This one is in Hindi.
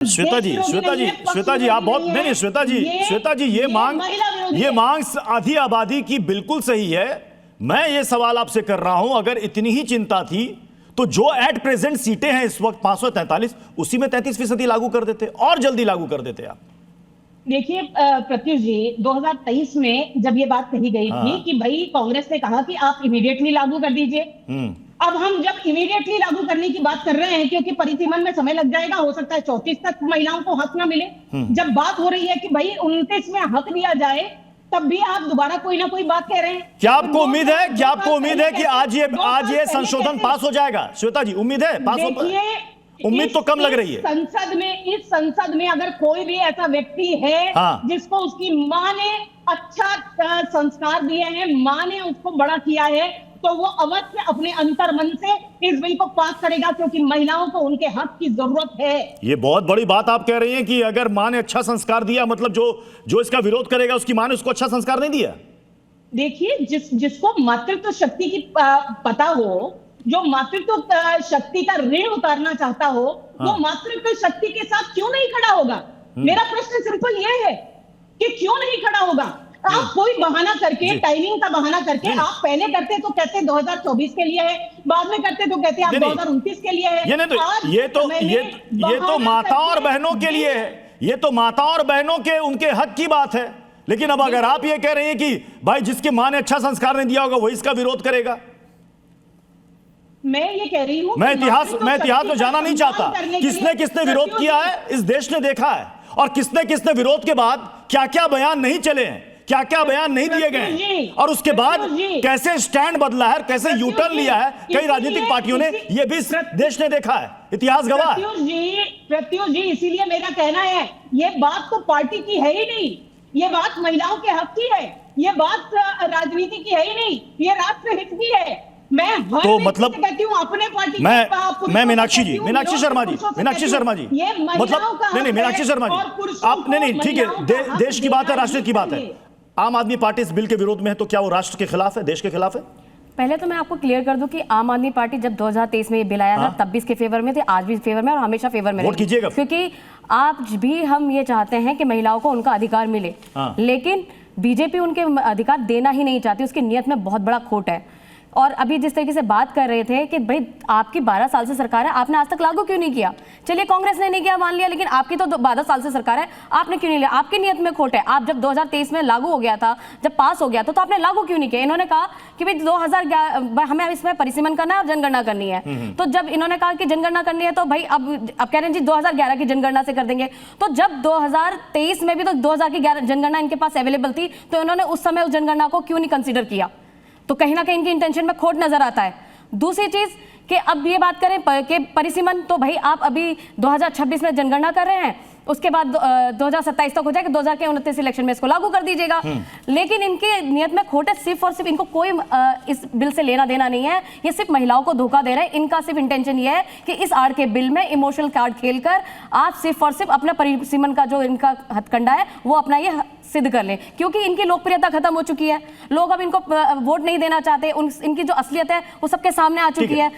श्वेता जी आप बहुत नहीं, श्वेता जी ये मांग आधी आबादी की बिल्कुल सही है। मैं ये सवाल आपसे कर रहा हूं, अगर इतनी ही चिंता थी तो जो एट प्रेजेंट सीटें हैं इस वक्त 543, उसी में 33% लागू कर देते और जल्दी लागू कर देते आप। देखिए प्रत्युष जी, 2023 में जब ये बात कही गई थी कि भाई कांग्रेस ने कहा कि आप इमीडिएटली लागू कर दीजिए। अब हम जब इमीडिएटली लागू करने की बात कर रहे हैं, क्योंकि परिसीमन में समय लग जाएगा, हो सकता है 34 तक महिलाओं को हक ना मिले। जब बात हो रही है कि भाई 29 में हक दिया जाए, तब भी आप दोबारा कोई ना कोई बात कह रहे हैं। क्या आपको उम्मीद है कि आज ये संशोधन पास हो जाएगा? श्वेता जी, उम्मीद है पास हो? उम्मीद तो कम लग रही है। इस संसद में अगर कोई भी ऐसा व्यक्ति है जिसको उसकी मां ने अच्छा संस्कार दिए हैं, मां ने उसको बड़ा किया है, तो वो अवश्य अपने अंतर मन से इस बिल को पास करेगा, क्योंकि महिलाओं को उनके हक की जरूरत है। ये बहुत बड़ी बात आप कह रही हैं कि अगर मां ने अच्छा संस्कार दिया, मतलब जो इसका विरोध करेगा उसकी मां ने उसको अच्छा संस्कार नहीं दिया। देखिए, जिसको मातृत्व शक्ति की पता हो, जो मातृत्व शक्ति का ऋण उतारना चाहता हो, वो मातृत्व शक्ति के साथ क्यों नहीं खड़ा होगा? मेरा प्रश्न सिंपल ये है कि क्यों नहीं खड़ा होगा? आप कोई बहाना करके, टाइमिंग का बहाना करके, आप पहले करते तो कहते 2024 के लिए है, बाद में करते तो कहते आप 2029 के लिए है। ये तो माताओं और बहनों के लिए है, ये तो माताओं और बहनों के उनके हक की बात है। लेकिन अब अगर आप ये कह रहे हैं कि भाई जिसकी मां ने अच्छा संस्कार नहीं दिया होगा वही इसका विरोध करेगा, मैं ये कह रही हूं, मैं इतिहास में जाना नहीं चाहता किसने विरोध किया है, इस देश ने देखा है, और किसने विरोध के बाद क्या क्या बयान नहीं चले हैं, क्या क्या बयान नहीं दिए गए, और उसके बाद कैसे स्टैंड बदला है, कैसे यू टर्न लिया है कई राजनीतिक पार्टियों ने, यह भी देश ने देखा है, इतिहास गवाह है। प्रत्युष जी, इसीलिए मेरा कहना है, ये बात तो पार्टी की है ही नहीं, ये बात महिलाओं के हक की है, ये बात राजनीति की है ही नहीं, ये राष्ट्र हित की है। मैं तो मतलब कहती हूँ अपने पार्टी मैं मीनाक्षी शर्मा जी मतलब मीनाक्षी शर्मा जी, आप नहीं, ठीक है, देश की बात है, राष्ट्र की बात है। आम आदमी पार्टी इस बिल के विरोध में है, तो क्या वो राष्ट्र के खिलाफ है, देश के खिलाफ है? पहले तो मैं आपको क्लियर कर दूं कि आम आदमी पार्टी जब 2023 में ये बिल आया था, तब भी इसके फेवर में थे, आज भी फेवर में और हमेशा फेवर में वोट कीजिएगा, क्योंकि आज भी हम ये चाहते हैं कि महिलाओं को उनका अधिकार मिले। लेकिन बीजेपी उनके अधिकार देना ही नहीं चाहती, उसकी नीयत में बहुत बड़ा खोट है। और अभी जिस तरीके से बात कर रहे थे कि भाई आपकी 12 साल से सरकार है, आपने आज तक लागू क्यों नहीं किया? चलिए कांग्रेस ने नहीं किया, मान लिया, लेकिन आपकी तो 12 साल से सरकार है, आपने क्यों नहीं लिया? आपकी नीयत में खोट है। आप जब 2023 में लागू हो गया था, जब पास हो गया तो आपने लागू क्यों नहीं किया? इन्होंने कहा कि भाई 2011 हमें इसमें परिसीमन करना है और जनगणना करनी है। तो जब इन्होंने कहा कि जनगणना करनी है, तो भाई अब कह रहे हैं जी 2011 की जनगणना से कर देंगे। तो जब 2023 में भी तो 2000 की जनगणना इनके पास अवेलेबल थी, तो इन्होंने उस समय उस जनगणना को क्यों नहीं कंसिडर किया? तो कहीं ना कहीं इनकी इंटेंशन में खोट नजर आता है। दूसरी चीज कि अब ये बात करें कि परिसीमन, तो भाई आप अभी 2026 में जनगणना कर रहे हैं, उसके बाद 2027 तक हो जाएगा, 2029 इलेक्शन में इसको लागू कर दीजिएगा। लेकिन इनके नियत में खोट है, सिर्फ और सिर्फ इनको कोई इस बिल से लेना देना नहीं है, ये सिर्फ महिलाओं को धोखा दे रहे हैं। इनका सिर्फ इंटेंशन ये है कि इस आड़ के बिल में इमोशनल कार्ड खेलकर आप सिर्फ और सिर्फ अपना परिसीमन का जो इनका हथकंडा है वो अपना ये सिद्ध कर ले, क्योंकि इनकी लोकप्रियता खत्म हो चुकी है, लोग अब इनको वोट नहीं देना चाहते, इनकी जो असलियत है वो सबके सामने आ चुकी है।